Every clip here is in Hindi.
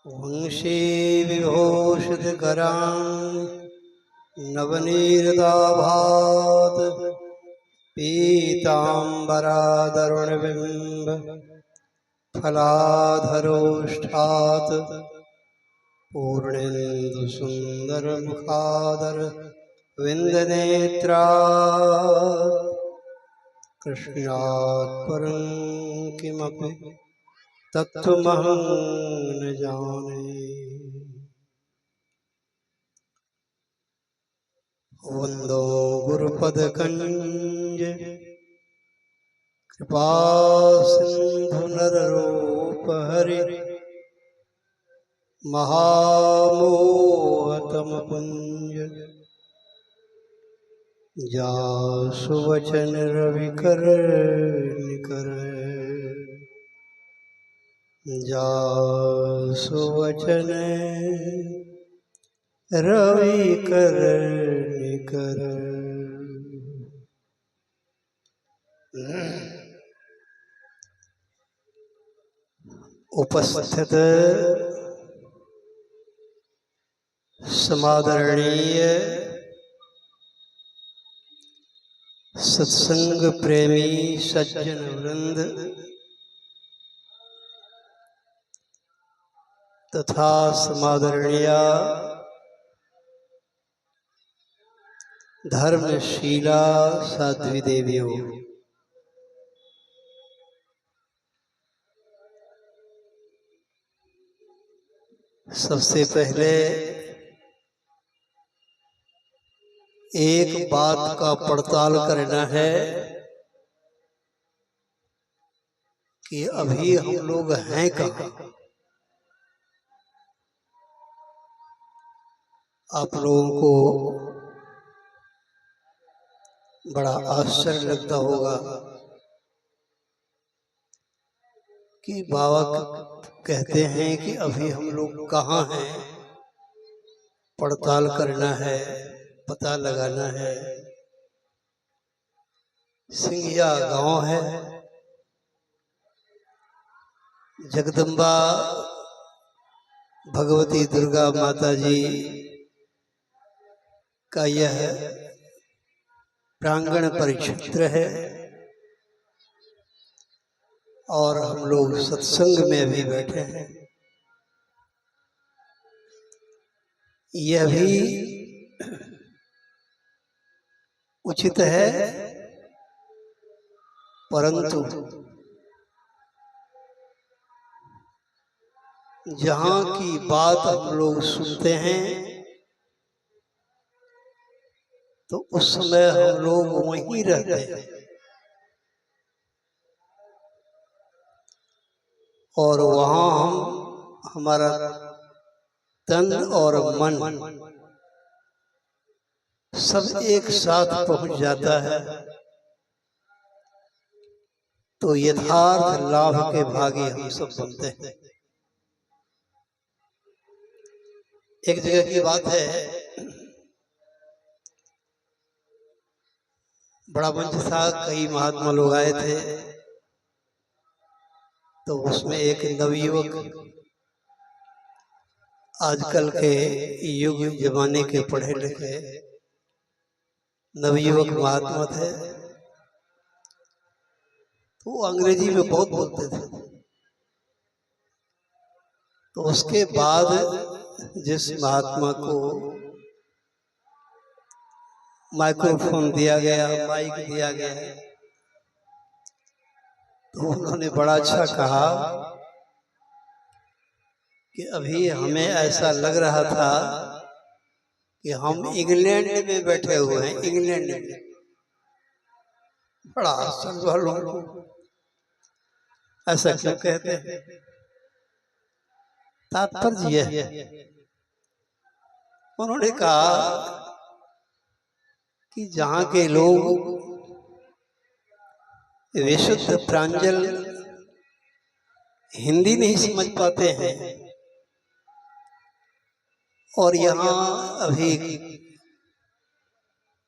वंशी विभूषितकरान् नवनीरदाभात् पीताम्बरादरुणबिम्ब फलाधरोष्ठात् पूर्णेन्दुसुन्दरमुखादर विन्दनेत्रात् कृष्णात् परं किमपि तत्त्वमहं न जाने। वन्दो गुरुपदकञ्ज कृपासिन्धुनररूपहरि महामोहतमपुञ्ज जासुवचन रविकर निकर जासुवचन रविकर निकर। उपस्थित समादरणीय सत्संग प्रेमी सज्जन वृंद तथा समादरणीया धर्मशीला साध्वी देवियों, सबसे पहले एक बात का पड़ताल करना है कि अभी हम लोग हैं कहाँ। आप लोगों को बड़ा आश्चर्य लगता होगा कि बाबा कहते हैं कि अभी हम लोग कहाँ हैं, पड़ताल करना है, पता लगाना है। सिंघिया गांव है, जगदम्बा भगवती दुर्गा माता जी का यह प्रांगण परिक्षेत्र है और हम लोग सत्संग में भी बैठे हैं। यह भी उचित है, परंतु जहाँ की बात हम लोग सुनते हैं तो उस समय हम लोग वहीं रहते हैं और वहाँ हम हमारा तन और मन सब एक साथ पहुंच जाता है। तो यथार्थ लाभ के भागी हम सब बनते हैं। एक जगह की बात है, बड़ा मंच था, कई महात्मा लोग आए थे। तो उसमें एक नवयुवक, आजकल के युग जमाने के पढ़े लिखे नवयुवक महात्मा थे। तो वो अंग्रेजी में बहुत बोलते थे। तो उसके बाद जिस महात्मा को माइक्रोफोन दिया गया, माइक दिया गया, तो उन्होंने बड़ा अच्छा कहा कि अभी हमें ऐसा लग रहा था कि हम इंग्लैंड में बैठे हुए हैं। इंग्लैंड में बड़ा आश्चर्य हुआ लोगों को, ऐसा क्यों कहते हैं? तात्पर्य यह है, उन्होंने कहा कि जहाँ के लोग विशुद्ध प्रांजल हिंदी नहीं समझ पाते हैं और यहाँ अभी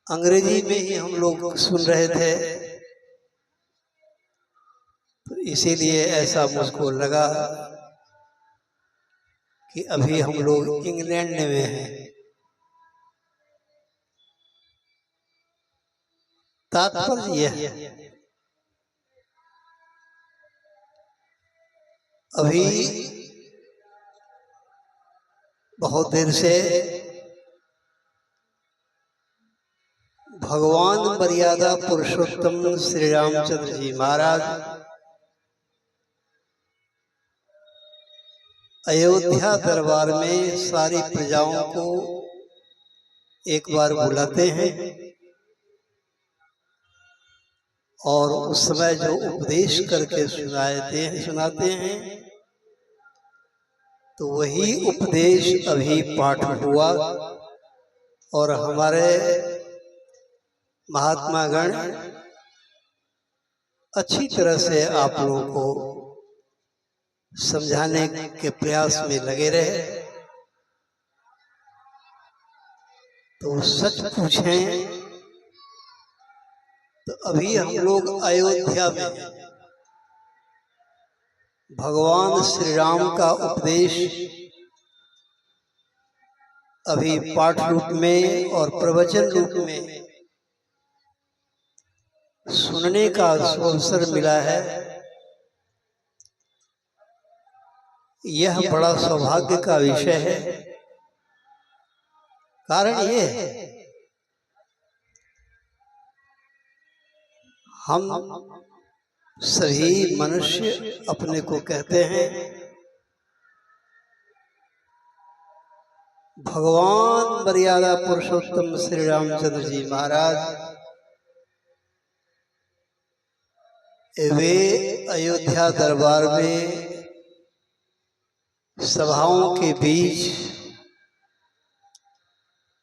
अंग्रेजी में ही हम लोग सुन रहे थे, तो इसीलिए ऐसा मुझको लगा कि अभी हम लोग इंग्लैंड में हैं। तात्पर्य यह है, अभी बहुत देर से भगवान मर्यादा पुरुषोत्तम श्री रामचंद्र जी महाराज अयोध्या दरबार में सारी प्रजाओं को एक बार बुलाते हैं और उस समय जो उपदेश करके सुनाते हैं तो वही उपदेश अभी पाठ हुआ और हमारे महात्मा गण अच्छी तरह से आप लोगों को समझाने के प्रयास में लगे रहे। तो सच पूछें तो अभी हम लोग अयोध्या में भगवान श्री राम का उपदेश अभी पाठ रूप में और प्रवचन रूप में सुनने का अवसर मिला है। यह बड़ा सौभाग्य का विषय है। कारण ये है, हम सभी मनुष्य अपने को कहते हैं भगवान मर्यादा पुरुषोत्तम श्री रामचंद्र जी महाराज वे अयोध्या दरबार में सभाओं के बीच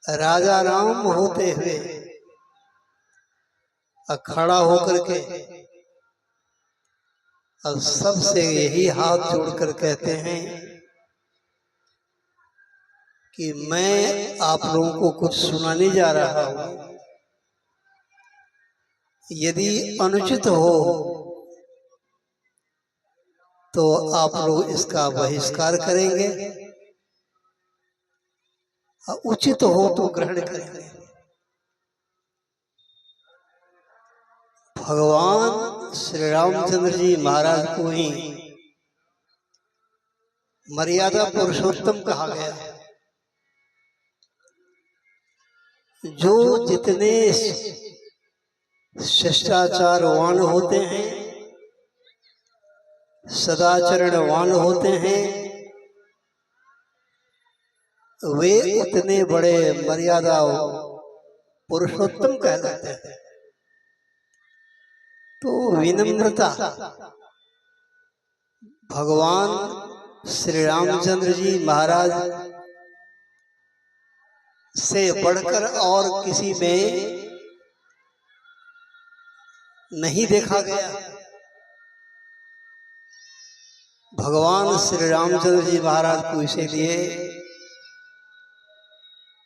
राजा राम होते हुए खड़ा होकर के और सबसे यही हाथ जोड़कर कहते हैं कि मैं आप लोगों को कुछ सुनाने जा रहा हूं, यदि अनुचित हो तो आप लोग इसका बहिष्कार करेंगे, उचित हो तो ग्रहण करेंगे। भगवान श्री रामचंद्र जी महाराज को ही मर्यादा पुरुषोत्तम कहा गया है। जो जितने शिष्टाचारवान होते हैं, सदाचरणवान होते हैं, वे उतने बड़े मर्यादा पुरुषोत्तम कहलाते हैं। तो विनम्रता भगवान श्री रामचंद्र जी महाराज से बढ़कर और किसी में नहीं देखा गया। भगवान श्री रामचंद्र जी महाराज को इसीलिए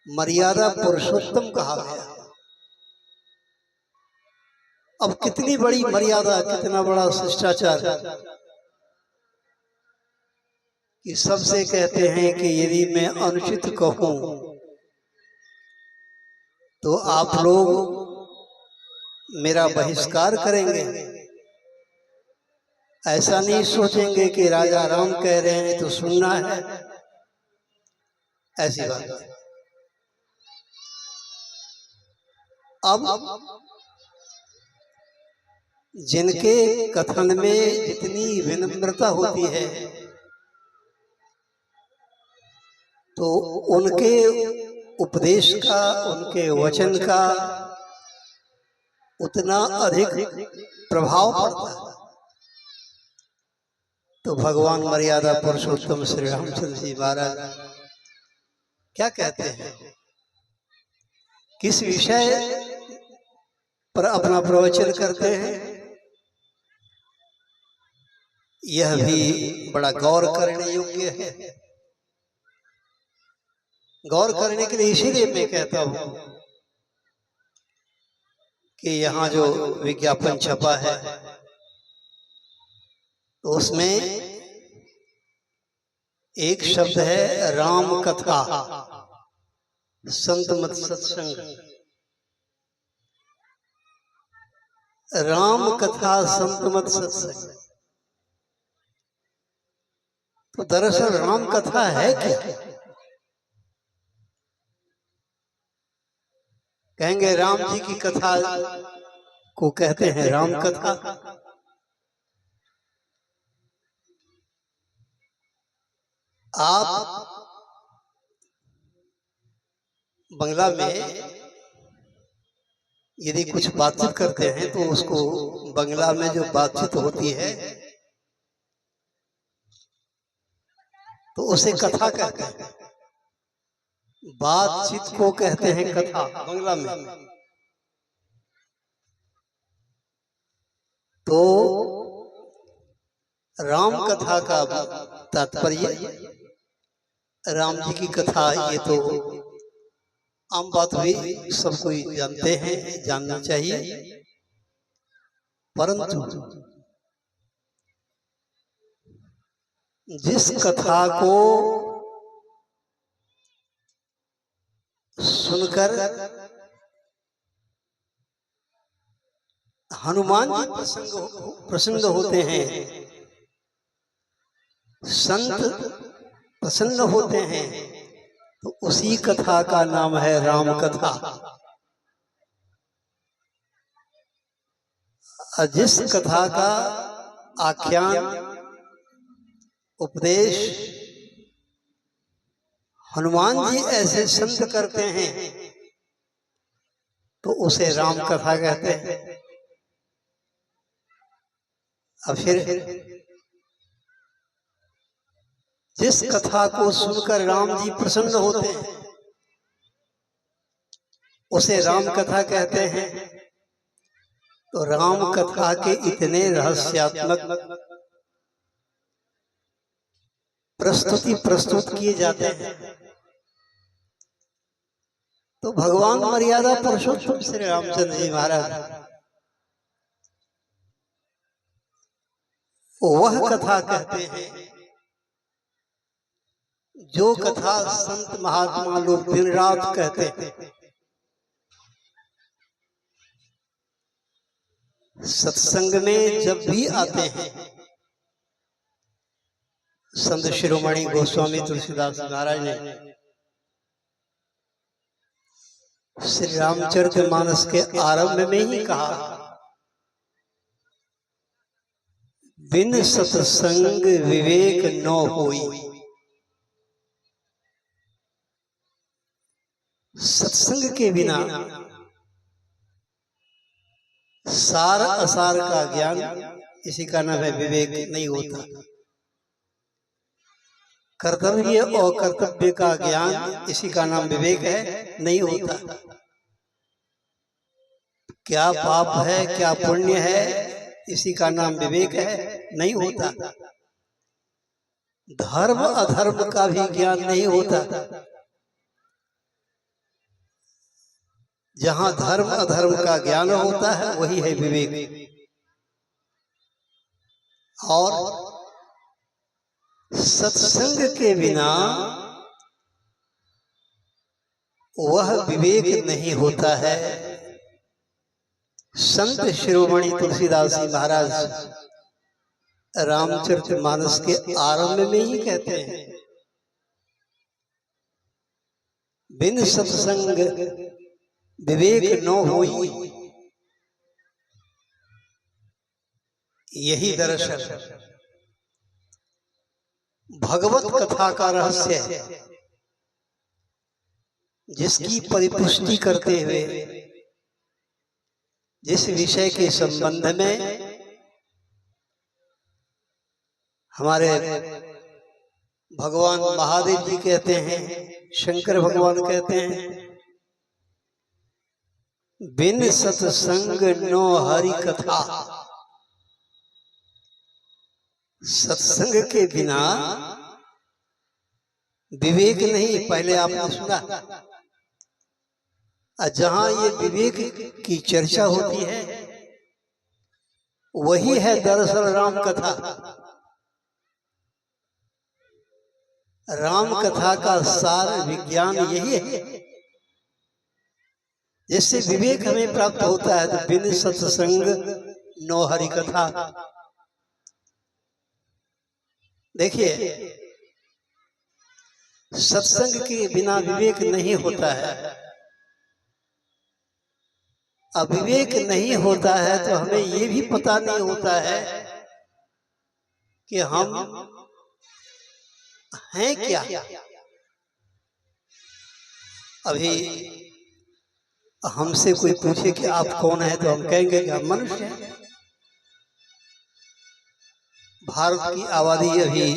मर्यादा पुरुषोत्तम कहा गया। अब कितनी बड़ी मर्यादा, कितना बड़ा शिष्टाचार कि सबसे कहते हैं कि यदि मैं अनुचित कहूं तो आप लोग मेरा बहिष्कार करेंगे। ऐसा नहीं सोचेंगे कि राजा राम कह रहे हैं तो सुनना है, ऐसी बात है। अब जिनके कथन में जितनी विनम्रता होती है तो उनके उपदेश का, उनके वचन का उतना अधिक प्रभाव पड़ता है। तो भगवान मर्यादा पुरुषोत्तम श्री रामचंद्र जी महाराज क्या कहते हैं, किस विषय पर अपना प्रवचन करते हैं, यह भी बड़ा गौर करने योग्य है। गौर करने के लिए इसीलिए मैं कहता हूं कि यहाँ जो विज्ञापन छपा है तो उसमें एक शब्द है राम कथा, संत मत सत्संग। राम कथा संत मत सत्संग, तो दरअसल राम कथा है क्या? कहेंगे राम जी की कथा को कहते हैं राम कथा। आप बंगला में यदि कुछ बातचीत करते हैं तो उसको बंगला में जो बातचीत होती है तो उसे कथा कहते हैं। बातचीत को कहते हैं कथा बंगला में। तो राम कथा का तात्पर्य, राम जी की कथा, ये तो आम बात भी सब कोई जानते हैं, जानना चाहिए। परंतु जिस कथा को सुनकर हनुमान जी प्रसन्न होते हैं, संत प्रसन्न होते हैं, तो उसी कथा का नाम है राम कथा। जिस कथा का आख्यान उपदेश हनुमान जी ऐसे संत करते हैं तो उसे राम कथा कहते हैं। अब फिर जिस कथा को सुनकर राम जी प्रसन्न होते हैं उसे राम कथा कहते हैं। तो राम कथा के इतने रहस्यात्मक प्रस्तुत किए जाते हैं। तो भगवान मर्यादा पुरुषोत्तम श्री रामचंद्र जी महाराज वह कथा कहते हैं जो कथा संत महात्मा लोग दिन रात कहते हैं। सत्संग में जब भी आते हैं, संत शिरोमणि गोस्वामी तुलसीदास महाराज ने श्री रामचरितमानस के आरंभ में ही कहा, बिन सत्संग विवेक न होई। सत्संग के बिना सार असार का ज्ञान, इसी का नाम है विवेक, नहीं होता। कर्तव्य और कर्तव्य का ज्ञान, इसी का नाम विवेक है, नहीं होता। क्या पाप है क्या पुण्य है, इसी का नाम विवेक है, नहीं होता। धर्म अधर्म का भी ज्ञान नहीं होता। जहां धर्म अधर्म का ज्ञान होता है वही है विवेक। और सत्संग के बिना वह विवेक नहीं होता है। संत शिरोमणि तुलसीदास जी महाराज रामचरितमानस के आरंभ में ही कहते हैं, बिन सत्संग विवेक न होई। यही दरअसल भगवत कथा का रहस्य है, जिसकी परिपुष्टि करते हुए जिस विषय के संबंध में हमारे भगवान महादेव जी कहते हैं, शंकर भगवान कहते हैं, बिन सत्संग नो हरि कथा। सत्संग के बिना विवेक नहीं, पहले आपने सुना। जहां ये विवेक की चर्चा होती है वही है दरअसल राम कथा। राम कथा का सार विज्ञान यही है। जिससे विवेक हमें प्राप्त होता है। तो बिन सत्संग नो हरि कथा। देखिए, सत्संग के बिना विवेक नहीं होता है। अब विवेक नहीं होता है तो हमें ये भी पता नहीं होता है कि हम हैं क्या। अभी हमसे कोई पूछे कि आप कौन है तो हम कहेंगे कि हम मनुष्य हैं। भारत की आबादी अभी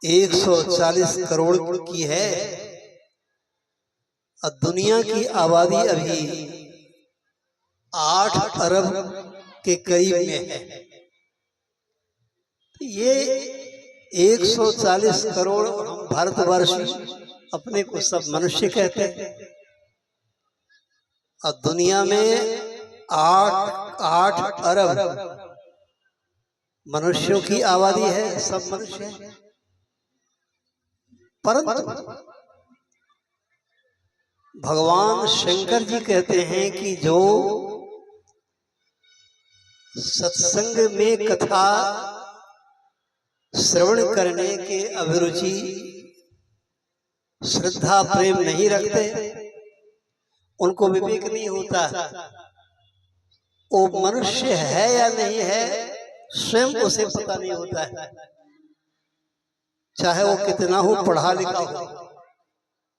140 करोड़ की है और दुनिया की आबादी अभी 8 अरब के करीब में है। तो ये 140 करोड़ हम भारतवर्षी अपने को सब मनुष्य कहते हैं और दुनिया में 8 अरब मनुष्यों की आबादी है। सब मनुष्य हैं। परंतु भगवान शंकर जी कहते हैं कि जो सत्संग में कथा श्रवण करने के अभिरुचि श्रद्धा प्रेम नहीं रखते, उनको विवेक नहीं होता। वो मनुष्य है या नहीं है स्वयं उसे पता नहीं होता है। चाहे वो कितना हो पढ़ा लिखा हो,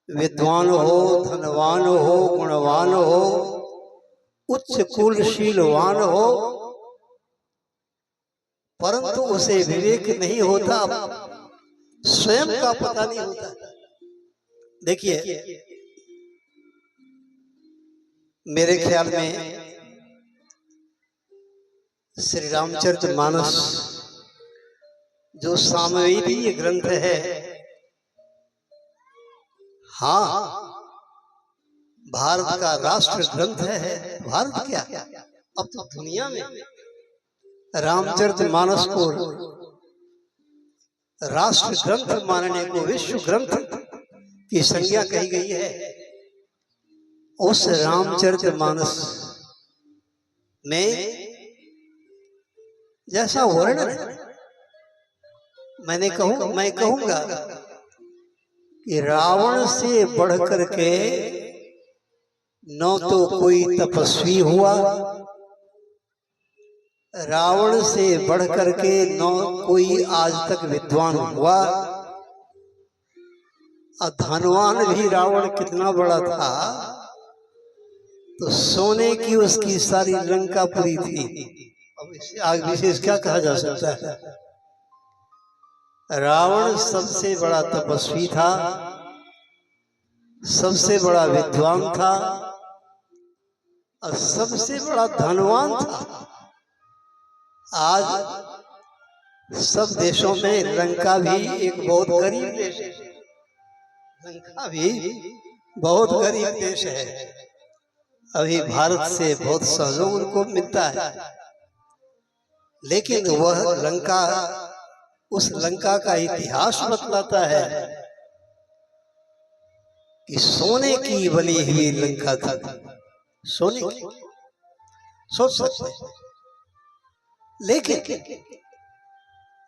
विद्वान हो, धनवान हो, गुणवान हो, उच्च कुलशीलवान हो, परंतु उसे विवेक नहीं होता, स्वयं का पता नहीं होता। देखिए, मेरे ख्याल में श्री रामचरितमानस जो सामवेदीय ग्रंथ है, हाँ, भारत का राष्ट्र ग्रंथ है। भारत क्या, अब तो दुनिया में रामचरितमानस को राष्ट्र ग्रंथ मानने को, विश्व ग्रंथ की संज्ञा कही गई है। उस रामचरितमानस में जैसा वर्णन है, मैं कहूंगा कि रावण से बढ़कर के न तो कोई तपस्वी हुआ, रावण से बढ़कर के न कोई आज तक विद्वान हुआ, और धनवान भी रावण कितना बड़ा था, तो सोने की उसकी सारी लंका पूरी थी। अब इससे आगे विशेष क्या कहा जा सकता है। रावण सबसे बड़ा तपस्वी था, सबसे बड़ा विद्वान था और सबसे बड़ा धनवान था। आज सब देशों में लंका भी एक बहुत गरीब देश है। लंका भी बहुत गरीब देश है। अभी भारत से बहुत सहयोग उनको मिलता है, लेकिन वह लंका, उस लंका का इतिहास बतलाता है कि सोने की बनी हुई लंका थी। सोने की, सोच सकते हैं। लेकिन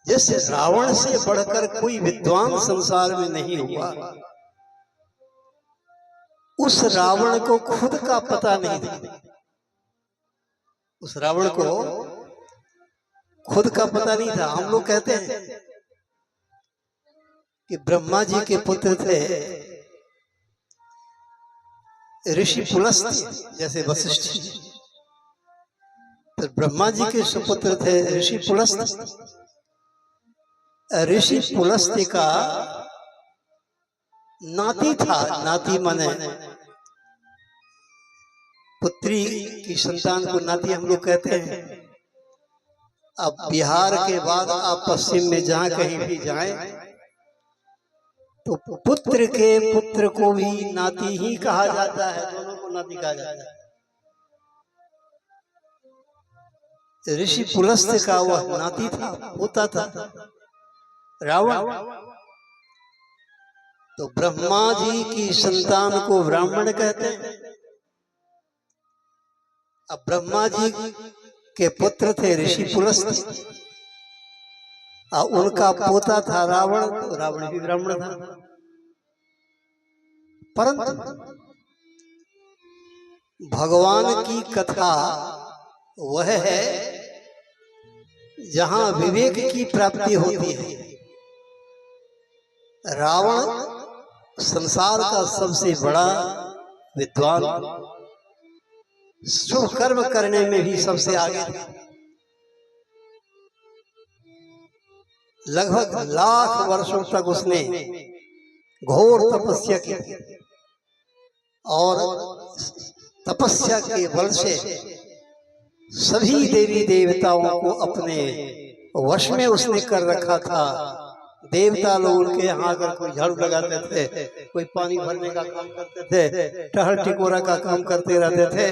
जैसे रावण से बढ़कर कोई विद्वान संसार में नहीं हुआ, उस रावण को खुद का पता नहीं था। उस रावण को खुद का पता नहीं था। हम लोग कहते हैं कि ब्रह्मा जी के पुत्र थे ऋषि पुलस्त्य, जैसे वशिष्ठ जी, तो ब्रह्मा जी के सुपुत्र थे ऋषि पुलस्त्य। ऋषि पुलस्त्य का नाती था, नाती माने पुत्री की संतान को नाती हम लोग कहते हैं। अब बिहार के बाद आप पश्चिम में जहां कहीं भी जाएं तो पुत्र के पुत्र को भी नाती ही कहा जाता है, दोनों को नाती कहा जाता है। ऋषि पुलस्त्य का वह नाती था, होता था। रावण। तो ब्रह्मा जी की संतान को ब्राह्मण कहते हैं। अब ब्रह्मा जी के पुत्र थे ऋषि पुलस्त्य, और उनका पोता था रावण, तो रावण भी ब्राह्मण था। परंतु भगवान की कथा वह है जहां विवेक की प्राप्ति होती है। रावण संसार का सबसे बड़ा विद्वान, शुभ कर्म करने में भी सबसे आगे था। लगभग लाख वर्षों तक उसने घोर तपस्या की, और तपस्या के बल से सभी देवी देवताओं को अपने वश में उसने कर रखा था। देवता लोग उनके यहाँ आकर कोई झाड़ू लगाते थे, कोई पानी भरने का काम करते थे, टहल टिकोरा का काम करते रहते थे।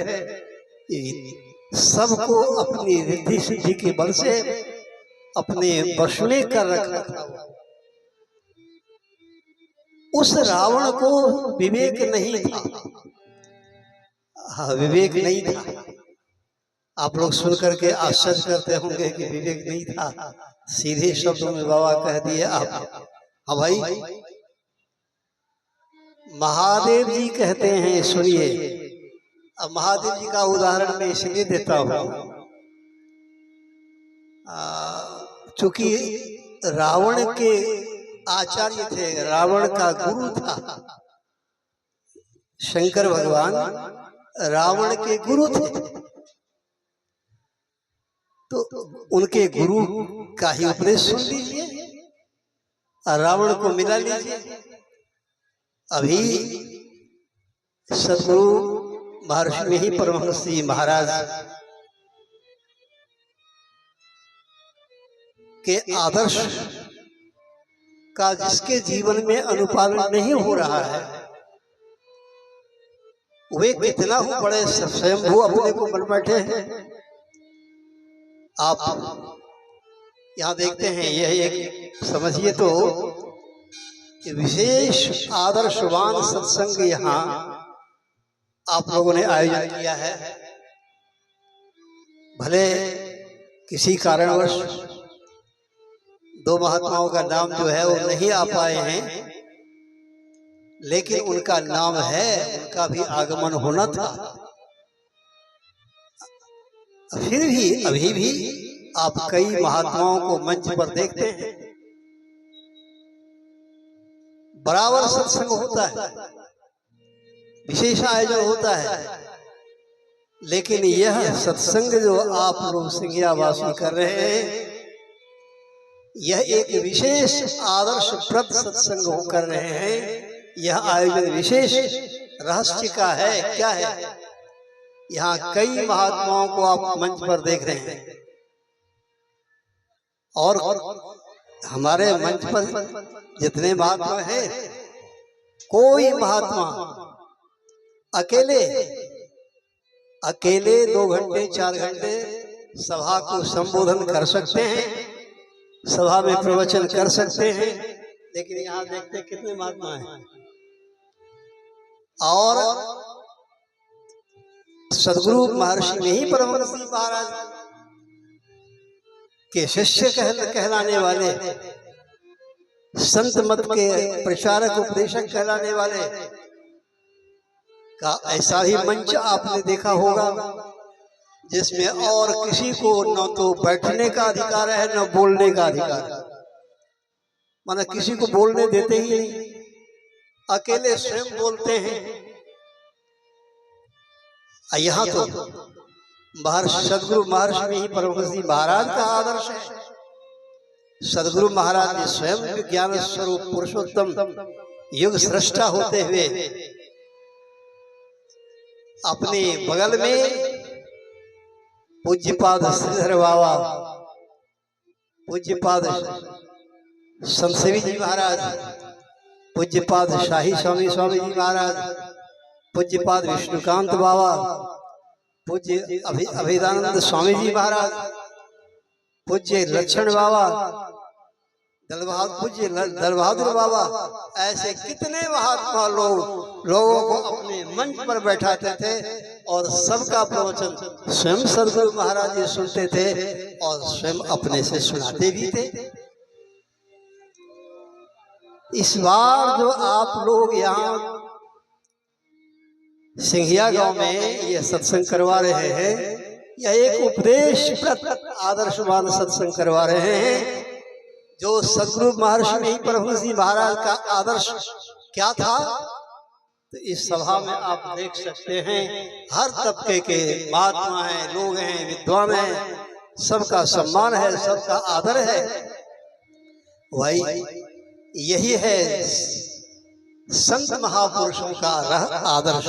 सबको अपनी रिद्धि सिद्धि के बल से अपने वश में कर रखा था। उस रावण को विवेक नहीं था। हाँ, विवेक नहीं था। आप लोग सुनकर के आश्चर्य करते होंगे कि विवेक नहीं था। सीधे शब्दों में बाबा कह दिए आप। हाँ भाई, महादेव जी कहते हैं, सुनिए। अब महादेव जी का उदाहरण मैं इसलिए देता हूं, चूंकि रावण के आचार्य थे, रावण का गुरु था शंकर भगवान, रावण के गुरु थे। तो उनके गुरु का ही उपदेश सुन लीजिए और रावण को मिला लीजिए। अभी सदगुरु महर्षि में ही परमहंस जी महाराज के आदर्श का जिसके जीवन में अनुपालन नहीं हो रहा है, वे कितना हो बड़े स्वयंभू अपने को बन बैठे हैं। आप यहाँ देखते हैं, यह एक समझिए तो विशेष आदर्शवान सत्संग यहाँ आप लोगों ने आयोजन किया है। भले किसी कारणवश दो महात्माओं का नाम जो है वो नहीं आ पाए हैं, लेकिन उनका नाम है, उनका भी आगमन होना था। फिर भी अभी भी आप कई महात्माओं को मंच पर देखते हैं, बराबर सत्संग होता है, विशेष आयोजन होता है। लेकिन यह सत्संग जो आप लोग सिंघियावासी कर रहे हैं, यह एक विशेष आदर्शप्रद सत्संग कर रहे हैं। यह आयोजन विशेष रहस्य का है। क्या है? यहाँ कई महात्माओं को आप मंच पर देख रहे हैं, और हमारे मंच पर जितने महात्मा हैं, कोई महात्मा अकेले 2 घंटे 4 घंटे सभा को संबोधन कर सकते हैं, सभा में प्रवचन कर सकते हैं। लेकिन यहाँ देखते कितने महात्मा हैं, और सदगुरु महर्षि में ही परमहंस जी महाराज के शिष्य कहलाने वाले, संत मत के प्रचारक उपदेशक कहलाने वाले का ऐसा ही मंच आपने देखा होगा, जिसमें और किसी को न तो बैठने का अधिकार है न बोलने का अधिकार है। माना किसी को बोलने देते ही नहीं, अकेले स्वयं बोलते हैं। यहाँ तो सदगुरु महर्षि में ही परमहंस जी महाराज का आदर्श है। सदगुरु महाराज ने स्वयं ज्ञान स्वरूप पुरुषोत्तम युग सृष्टा होते हुए अपने बगल में पूज्यपाद श्रीधर बाबा, पूज्यपाद संतसेवी जी महाराज, पूज्यपाद शाही स्वामी जी महाराज, पूज्यपाद विष्णुकांत बाबा, पूज्य अभिदानंद स्वामी जी महाराज, पूज्य लक्षण बाबा, दल बहादुर बाबा ऐसे कितने महात्मा लोगों को अपने मंच पर बैठाते थे और सबका प्रवचन स्वयं सदगुरु महाराज जी सुनते थे और स्वयं अपने से सुनाते भी थे। इस बार जो आप लोग यहाँ सिंघिया गांव में ये सत्संग करवा रहे हैं, यह एक उपदेश आदर्शवान सत्संग करवा रहे हैं। जो सदगुरु महर्षि नहीं प्रभु जी महाराज का आदर्श क्या था, तो इस सभा में आप देख सकते हैं हर तबके के महात्मा हैं, लोग हैं, विद्वान हैं, सबका सम्मान है, सबका आदर है। वही यही है संत महापुरुषों का आदर्श।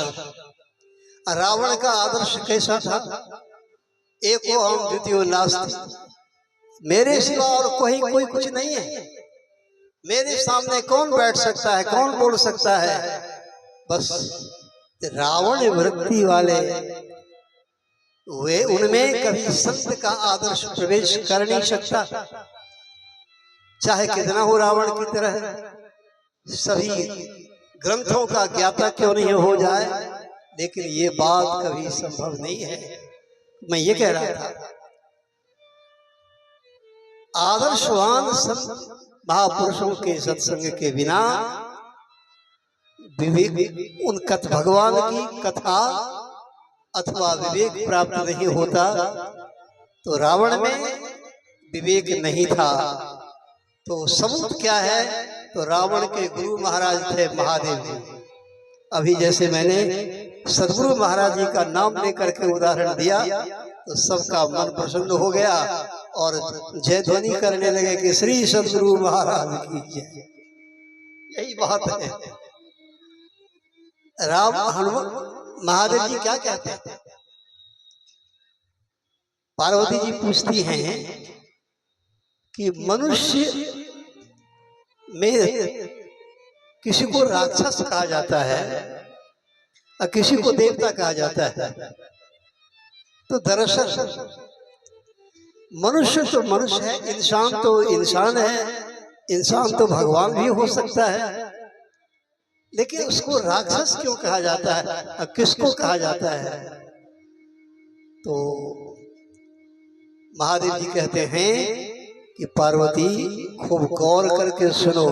रावण का आदर्श कैसा था? एको हम द्वितीयो नास्ति, मेरे सिवा और कोई कुछ नहीं है, मेरे सामने कौन बैठ सकता है, कौन बोल सकता है। बस रावण वृत्ति वाले वे, उनमें कभी संत का आदर्श प्रवेश कर नहीं सकता, चाहे कितना हो रावण की तरह सभी ग्रंथों का ज्ञाता क्यों नहीं हो जाए, लेकिन ये बात कभी संभव नहीं है। मैं ये कह रहा था, आदर्शवान संत महापुरुषों के सत्संग के बिना विवेक, उन भगवान की कथा अथवा विवेक प्राप्त नहीं होता। तो रावण में विवेक नहीं था, तो सबूत क्या है? तो रावण के गुरु महाराज थे महादेव जी। अभी जैसे मैंने सदगुरु महाराज जी का नाम लेकर के उदाहरण दिया तो सबका मन प्रसन्न हो गया और जय ध्वनि करने लगे कि श्री सदगुरु महाराज की जय। यही बात है। राम हनुमान महादेव जी क्या कहते हैं? पार्वती जी पूछती हैं कि मनुष्य में किसी को राक्षस कहा जाता है और किसी को देवता कहा जाता है। तो दरअसल मनुष्य तो मनुष्य है, इंसान तो इंसान है, इंसान तो भगवान भी हो सकता है, लेकिन उसको राक्षस क्यों कहा जाता है और किसको कहा जाता है? तो महादेव जी कहते हैं कि पार्वती खूब गौर करके सुनो,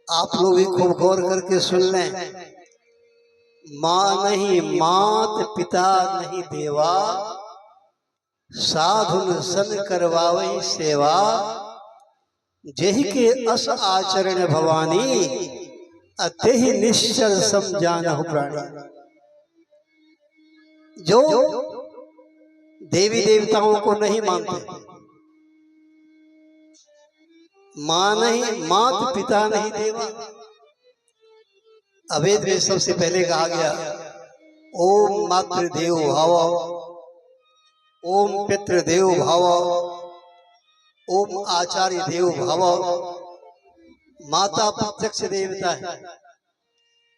आप लोग भी खूब गौर करके सुन लें। माँ नहीं मात, पिता नहीं देवा, साधुन सन करवावई सेवा, जेहि के अस आचरण भवानी, अतेहि निश्चल समझानहु प्राणी। जो देवी देवताओं को नहीं मानते, माँ नहीं मात, पिता नहीं देवा। अवेद में सबसे पहले कहा गया ओम मातृदेव भाव, ओम पितृदेव भाव, ओम आचार्य देव भाव। माता प्रत्यक्ष देवता है,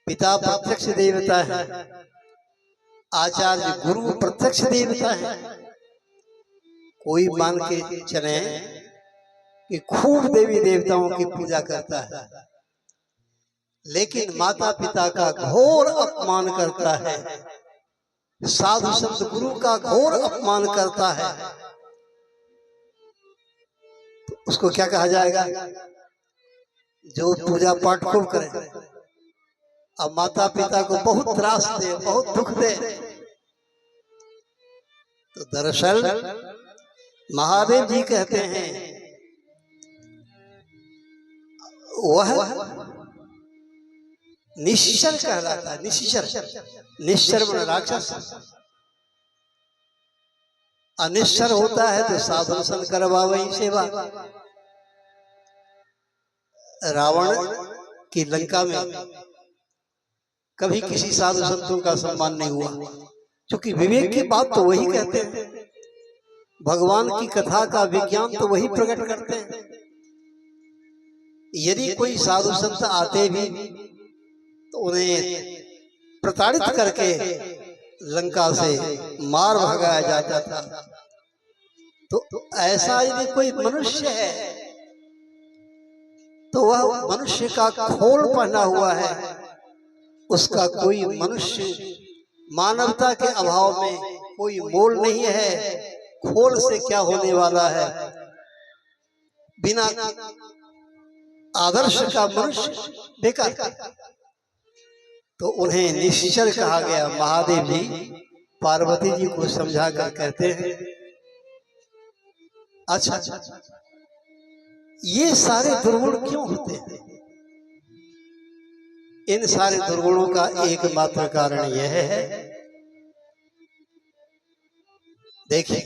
पिता प्रत्यक्ष देवता है, आचार्य गुरु प्रत्यक्ष देवता है। कोई मान के चले कि खूब देवी देवताओं की पूजा करता है, लेकिन माता पिता का घोर अपमान करता है, साधु संत गुरु का घोर अपमान करता है, तो उसको क्या कहा जाएगा? जो पूजा पाठ खूब करे और माता पिता को बहुत त्रास दे, बहुत दुख दे। तो दरअसल महादेव जी कहते हैं वह निश्चर कहलाता है। निश्चर में राक्षस, अनिश्चर होता है तो साधु संत करवावई सेवा। रावण की लंका में कभी किसी साधु संतों का सम्मान नहीं हुआ, क्योंकि विवेक की बात तो वही कहते हैं, भगवान की कथा का विज्ञान तो वही प्रकट करते हैं। यदि कोई साधु संत आते भी तो उन्हें प्रताड़ित करके लंका से मार भगाया जाता था। तो ऐसा यदि कोई मनुष्य है तो वह मनुष्य का खोल पहना हुआ है, उसका कोई मनुष्य मानवता के अभाव में कोई मोल नहीं है। खोल से क्या होने वाला है? बिना आदर्श का मनुष्य बेकार। तो उन्हें निश्चल कहा गया। महादेव जी पार्वती जी को समझा कर कहते हैं, अच्छा ये सारे दुर्गुण क्यों होते हैं? इन सारे दुर्गुणों का एकमात्र कारण यह है, देखिए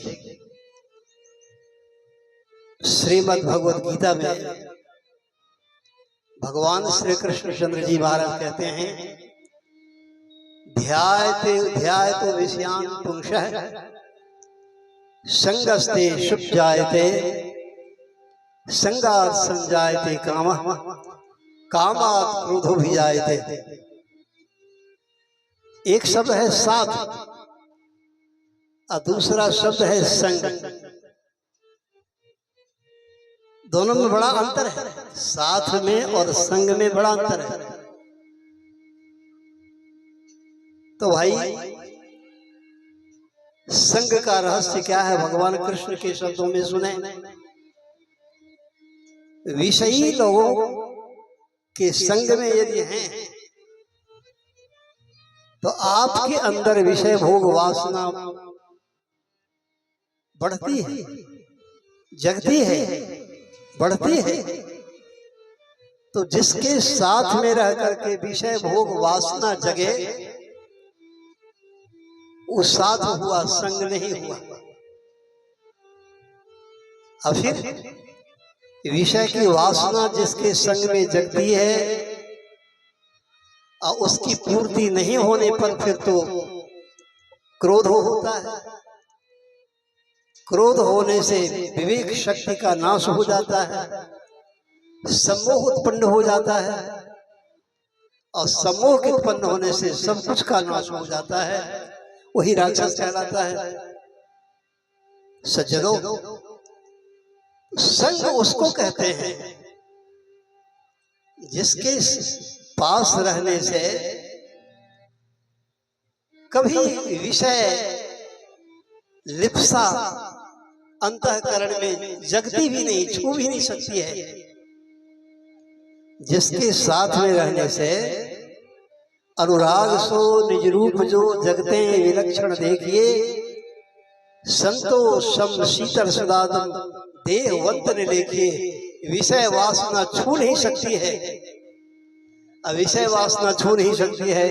श्रीमद् भगवद गीता में भगवान श्री कृष्ण चंद्र जी महाराज कहते हैं, ध्यायते विषयान् पुंसः संगस्ते शुभजायते संगात् संजायते कामः कामात् क्रोधो भिजायते। एक शब्द है साथ और दूसरा शब्द है संग। दोनों में बड़ा अंतर है, साथ में और संग में बड़ा अंतर है। तो भाई संग का रहस्य क्या है? भगवान कृष्ण के शब्दों में सुने, विषयी लोगों के संग में यदि हैं तो आपके अंदर विषय भोग वासना बढ़ती है, जगती है, बढ़ती है। तो जिसके साथ में रह करके विषय भोग वासना जगे, वो साथ हुआ, संग नहीं हुआ। अब फिर विषय की वासना जिसके संग में जगती है और उसकी पूर्ति नहीं होने पर फिर तो क्रोध होता है। क्रोध होने से विवेक शक्ति का नाश हो जाता है, सम्मोह उत्पन्न हो जाता है और सम्मोह के उत्पन्न होने से सब कुछ का नाश हो जाता है। वही राक्षस कहलाता है। सज्जनों, संग उसको कहते हैं जिसके पास रहने से कभी विषय लिप्सा अंतःकरण में जगती भी नहीं, छू भी नहीं सकती है। जिसके साथ में रहने से अनुराग सो निज रूप जो जगते विलक्षण देखिए, संतोष सम शीतल सदादम देहवंत ने लेखिए। विषय वासना छू नहीं सकती है, विषय वासना छू नहीं सकती है।